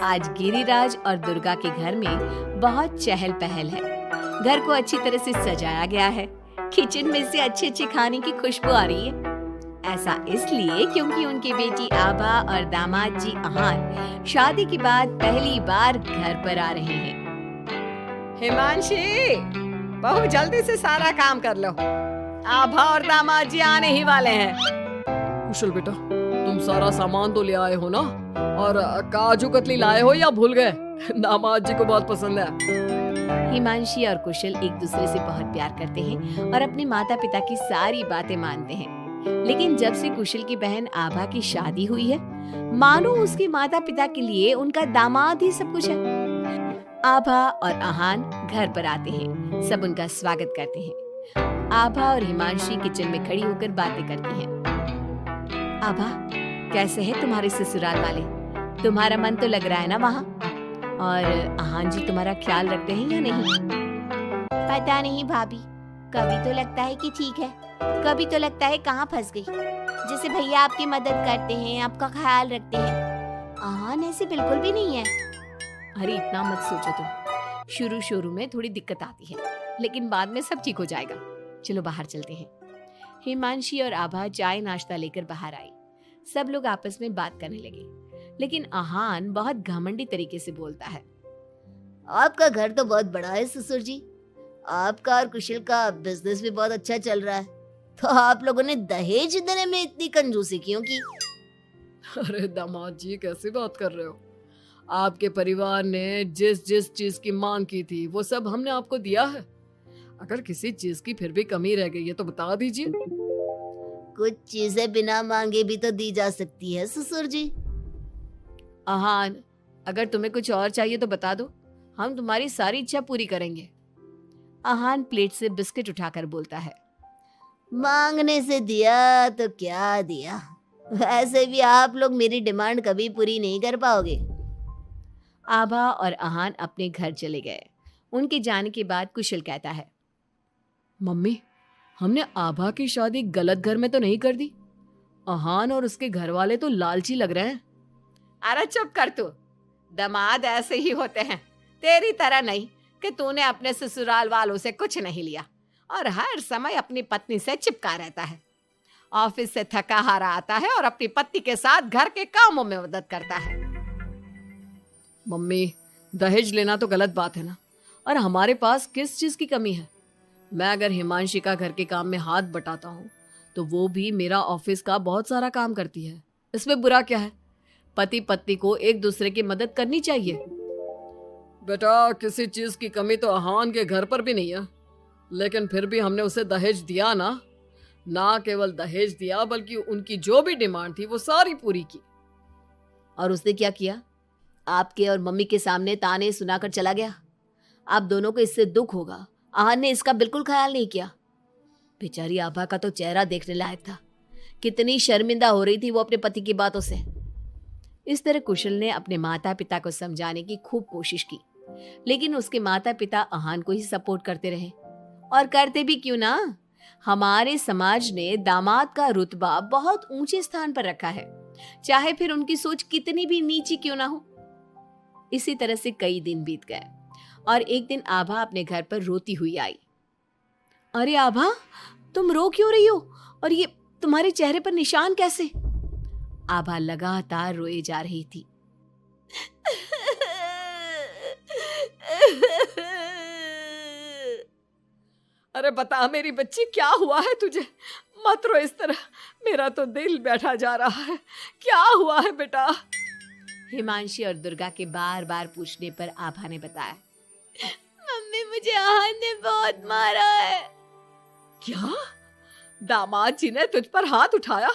आज गिरिराज और दुर्गा के घर में बहुत चहल पहल है। घर को अच्छी तरह से सजाया गया है। किचन में से अच्छे अच्छे खाने की खुशबू आ रही है। ऐसा इसलिए क्योंकि उनकी बेटी आभा और दामाद जी अहान शादी के बाद पहली बार घर पर आ रहे हैं। हिमांशी, बहू जल्दी से सारा काम कर लो। आभा और दामाद जी आने ही वाले हैं। कुशल बेटा, तुम सारा सामान तो ले आए हो ना? और काजू कतली लाए हो या भूल गए? दामाद जी को बहुत पसंद है। हिमांशी और कुशल एक दूसरे से बहुत प्यार करते हैं और अपने माता पिता की सारी बातें मानते हैं। लेकिन जब से कुशल की बहन आभा की शादी हुई है, मानो उसके माता पिता के लिए उनका दामाद ही सब कुछ है। आभा और अहान घर पर आते हैं। सब उनका स्वागत करते हैं। आभा और हिमांशी किचन में खड़ी होकर बातें करती हैं। आभा, कैसे है तुम्हारे ससुराल वाले? तुम्हारा मन तो लग रहा है ना वहाँ? और अहान जी तुम्हारा ख्याल रखते हैं या नहीं? पता नहीं भाभी, कभी तो लगता है कि ठीक है, कभी तो लगता है कहाँ फंस गई। जैसे भैया आपकी मदद करते हैं, आपका ख्याल रखते हैं, अहान ऐसे बिल्कुल भी नहीं है। अरे इतना मत सोचो तुम। शुरू में थोड़ी दिक्कत आती है, लेकिन बाद में सब ठीक हो जाएगा। चलो बाहर चलते हैं। हिमांशी और आभा चाय नाश्ता लेकर बाहर आई। सब लोग आपस में बात करने लगे, लेकिन अहान बहुत घमंडी तरीके से बोलता है। आपका घर तो बहुत बड़ा है ससुर जी, आपका और कुशल का बिजनेस भी बहुत अच्छा चल रहा है, तो आप लोगों ने दहेज देने में इतनी कंजूसी क्यों की? अरे दामाद जी, कैसी बात कर रहे हो? आपके परिवार ने जिस जिस चीज की मांग की थी वो सब हमने आपको दिया है। अगर किसी चीज की फिर भी कमी रह गई है तो बता दीजिए। कुछ चीजें बिना मांगे भी तो दी जा सकती है ससुर जी। अहान, अगर तुम्हें कुछ और चाहिए तो बता दो, हम तुम्हारी सारी इच्छा पूरी करेंगे। अहान प्लेट से बिस्किट उठाकर बोलता है। मांगने से दिया तो क्या दिया, वैसे भी आप लोग मेरी डिमांड कभी पूरी नहीं कर पाओगे। आभा और अहान अपने घर चले गए। उनके जाने के बाद कुशल कहता है। मम्मी, हमने आभा की शादी गलत घर में तो नहीं कर दी? अहान और उसके घर वाले तो लालची लग रहे हैं। अरे चुप कर तू। दामाद ऐसे ही होते हैं, तेरी तरह नहीं कि तूने अपने ससुराल वालों से कुछ नहीं लिया और हर समय अपनी पत्नी से चिपका रहता है। ऑफिस से थका हारा आता है और अपनी पत्नी के साथ घर के कामों में मदद करता है। मम्मी, दहेज लेना तो गलत बात है ना? और हमारे पास किस चीज की कमी है? मैं अगर हिमांशी का घर के काम में हाथ बटाता हूँ तो वो भी मेरा ऑफिस का बहुत सारा काम करती है। इसमें बुरा क्या है? पति पत्नी को एक दूसरे की मदद करनी चाहिए। बेटा, किसी चीज की कमी तो अहान के घर पर भी नहीं है, लेकिन फिर भी हमने उसे दहेज दिया ना। ना केवल दहेज दिया बल्कि उनकी जो भी डिमांड थी वो सारी पूरी की। और उसने क्या किया? आपके और मम्मी के सामने ताने सुनाकर चला गया। आप दोनों को इससे दुख होगा। अहान ने इसका बिल्कुल ख्याल नहीं किया। बेचारी आभा का तो चेहरा देखने लायक था। कितनी शर्मिंदा हो रही थी वो अपने पति की बातों से। इस तरह कुशल ने अपने माता पिता को समझाने की खूब कोशिश की, लेकिन उसके माता पिता अहान को ही सपोर्ट करते रहे। और करते भी क्यों ना, हमारे समाज ने दामाद का रुतबा बहुत ऊंचे स्थान पर रखा है, चाहे फिर उनकी सोच कितनी भी नीची क्यों ना हो। इसी तरह से कई दिन बीत गए और एक दिन आभा अपने घर पर रोती हुई आई। अरे आभा, तुम रो क्यों रही हो? और ये तुम्हारे चेहरे पर निशान कैसे? आभा लगातार रोए जा रही थी। अरे बता मेरी बच्ची, क्या हुआ है तुझे? मत रो इस तरह, मेरा तो दिल बैठा जा रहा है। क्या हुआ है बेटा? हिमांशी और दुर्गा के बार बार पूछने पर आभा ने बताया। मम्मी, मुझे अहान ने बहुत मारा है। क्या? दामाद जी ने तुझ पर हाथ उठाया?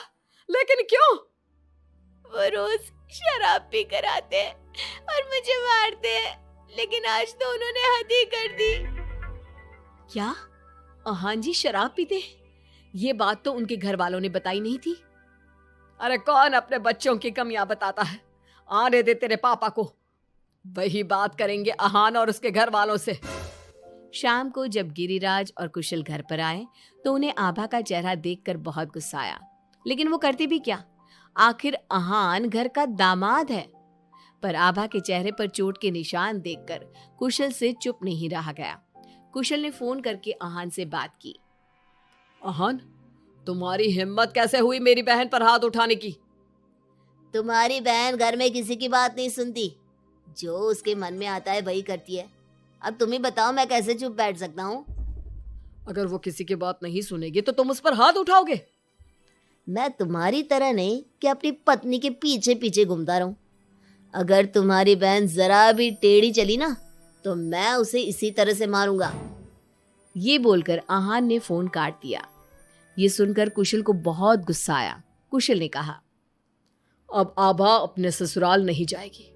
लेकिन क्यों? वो रोज शराब पी कर आते हैं और मुझे मारते हैं, लेकिन आज तो उन्होंने हद ही कर दी। क्या अहान जी शराब पीते? ये बात तो उनके घर वालों ने बताई नहीं थी। अरे कौन अपने बच्चों की कमियां बताता है? आने दे तेरे पापा को, वही बात करेंगे अहान और उसके घर वालों से। शाम को जब गिरिराज और कुशल घर पर आए तो उन्हें आभा का चेहरा देखकर बहुत गुस्सा आया, लेकिन वो करती भी क्या? आखिर अहान घर का दामाद है। पर आभा के चेहरे पर चोट के निशान देखकर कुशल से चुप नहीं रहा गया। कुशल ने फोन करके आहान से बात की। आहान, तुम्हारी हिम्मत कैसे हुई मेरी बहन पर हाथ उठाने की? तुम्हारी बहन घर में किसी की बात नहीं सुनती, जो उसके मन में आता है वही करती है। अब तुम ही बताओ, मैं कैसे चुप बैठ सकता हूँ? अगर वो किसी की बात नहीं सुनेगी तो तुम उस पर हाथ उठाओगे? मैं तुम्हारी तरह नहीं कि अपनी पत्नी के पीछे पीछे घूमता रहूं। अगर तुम्हारी बहन जरा भी टेढ़ी चली ना तो मैं उसे इसी तरह से मारूंगा। ये बोलकर आहान ने फोन काट दिया। ये सुनकर कुशल को बहुत गुस्सा आया। कुशल ने कहा, अब आभा अपने ससुराल नहीं जाएगी।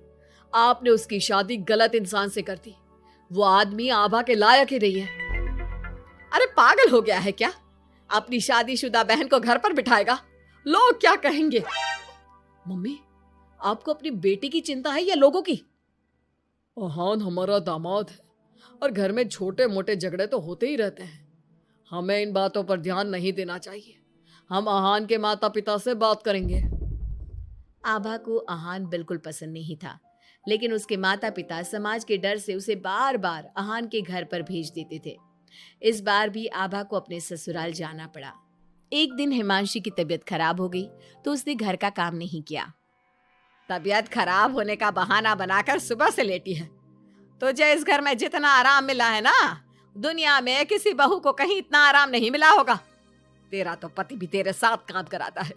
आपने उसकी शादी गलत इंसान से कर दी। वो आदमी आभा के लायक ही नहीं है। अरे पागल हो गया है क्या? अपनी शादीशुदा बहन को घर पर बिठाएगा? लोग क्या कहेंगे? मम्मी, आपको अपनी बेटी की चिंता है या लोगों की? आहान हमारा दामाद है और घर में छोटे मोटे झगड़े तो होते ही रहते हैं। हमें इन बातों पर ध्यान नहीं देना चाहिए। हम आहान के माता पिता से बात करेंगे। आभा को आहान बिल्कुल पसंद नहीं था, लेकिन उसके माता पिता समाज के डर से उसे बार बार आहान के घर पर भेज देते थे। इस बार भी आभा को अपने ससुराल जाना पड़ा। एक दिन हिमांशी की तबीयत खराब हो गई तो उसने घर का काम नहीं किया। तबीयत खराब होने का बहाना बनाकर सुबह से लेटी है। तुझे इस घर में जितना आराम मिला है ना, दुनिया में किसी बहू को कहीं इतना आराम नहीं मिला होगा। तेरा तो पति भी तेरे साथ काम कराता है।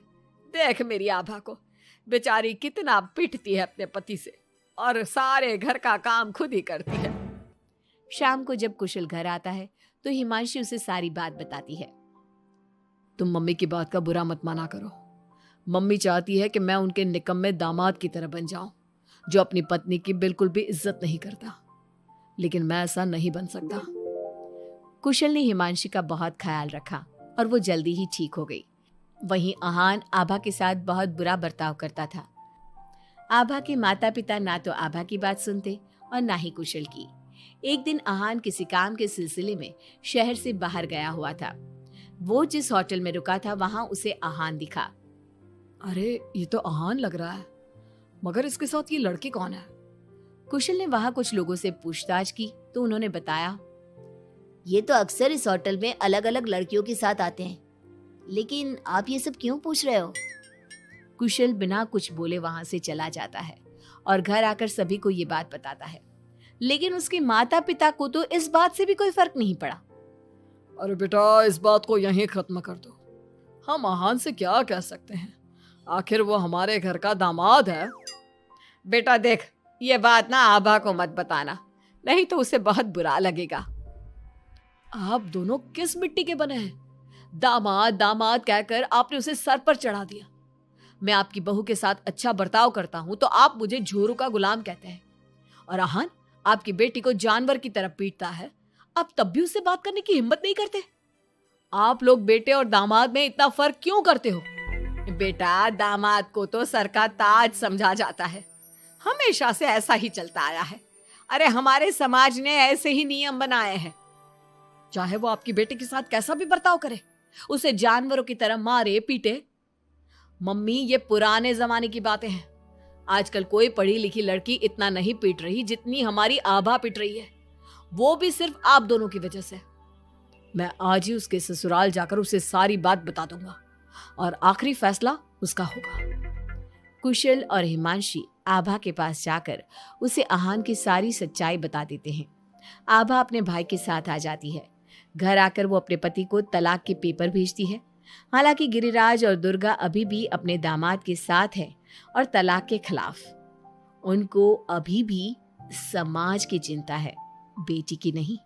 देख मेरी आभा को, बेचारी कितना पिटती है अपने पति से और सारे घर का काम खुद ही करती है। शाम को जब कुशल घर आता है तो हिमांशी उसे सारी बात बताती है। तुम मम्मी की बात का बुरा मत माना करो। मम्मी चाहती है कि मैं उनके निकम्मे दामाद की तरह बन जाऊं, जो अपनी पत्नी की बिल्कुल भी इज्जत नहीं करता। लेकिन मैं ऐसा नहीं बन सकता। कुशल ने हिमांशी का बहुत ख्याल रखा और वो जल्दी ही ठीक हो गई। वहीं आहान आभा के साथ बहुत बुरा बर्ताव करता था। आभा के माता पिता ना तो आभा की बात सुनते और ना ही कुशल की। एक दिन आहान किसी काम के सिलसिले में शहर से बाहर गया हुआ था। वो जिस होटल में रुका था वहां उसे आहान दिखा। अरे, ये तो आहान लग रहा है, मगर इसके साथ ये लड़की कौन है? कुशल ने वहां कुछ लोगों से पूछताछ की तो उन्होंने बताया, ये तो अक्सर इस होटल में अलग अलग लड़कियों के साथ आते हैं, लेकिन आप ये सब क्यों पूछ रहे हो? कुशल बिना कुछ बोले वहां से चला जाता है और घर आकर सभी को ये बात बताता है, लेकिन उसके माता पिता को तो इस बात से भी कोई फर्क नहीं पड़ा। अरे बेटा, इस बात को यहीं खत्म कर दो। हम आहान से क्या कह सकते हैं? आखिर वो हमारे घर का दामाद है। बेटा देख, ये बात ना आभा को मत बताना, नहीं तो उसे बहुत बुरा लगेगा। आप दोनों किस मिट्टी के बने हैं? दामाद दामाद कहकर आपने उसे सर पर चढ़ा दिया। मैं आपकी बहू के साथ अच्छा बर्ताव करता हूं तो आप मुझे झोरू का गुलाम कहते हैं। और आहान आपकी बेटी को जानवर की तरह पीटता है, आप तब भी उससे बात करने की हिम्मत नहीं करते। आप लोग बेटे और दामाद में इतना फर्क क्यों करते हो? बेटा, दामाद को तो सर का ताज समझा जाता है, हमेशा से ऐसा ही चलता आया है। अरे हमारे समाज ने ऐसे ही नियम बनाए हैं। चाहे वो आपकी बेटी के साथ कैसा भी बर्ताव करे, उसे जानवरों की तरह मारे पीटे। मम्मी, ये पुराने जमाने की बातें हैं। आजकल कोई पढ़ी लिखी लड़की इतना नहीं पीट रही जितनी हमारी आभा पीट रही है, वो भी सिर्फ आप दोनों की वजह से। मैं आज ही उसके ससुराल जाकर उसे सारी बात बता दूंगा और आखिरी फैसला उसका होगा। कुशल और हिमांशी आभा के पास जाकर उसे आहान की सारी सच्चाई बता देते हैं। आभा अपने भाई के साथ आ जाती है। घर आकर वो अपने पति को तलाक के पेपर भेजती है। हालांकि गिरिराज और दुर्गा अभी भी अपने दामाद के साथ है और तलाक के खिलाफ। उनको अभी भी समाज की चिंता है, बेटी की नहीं।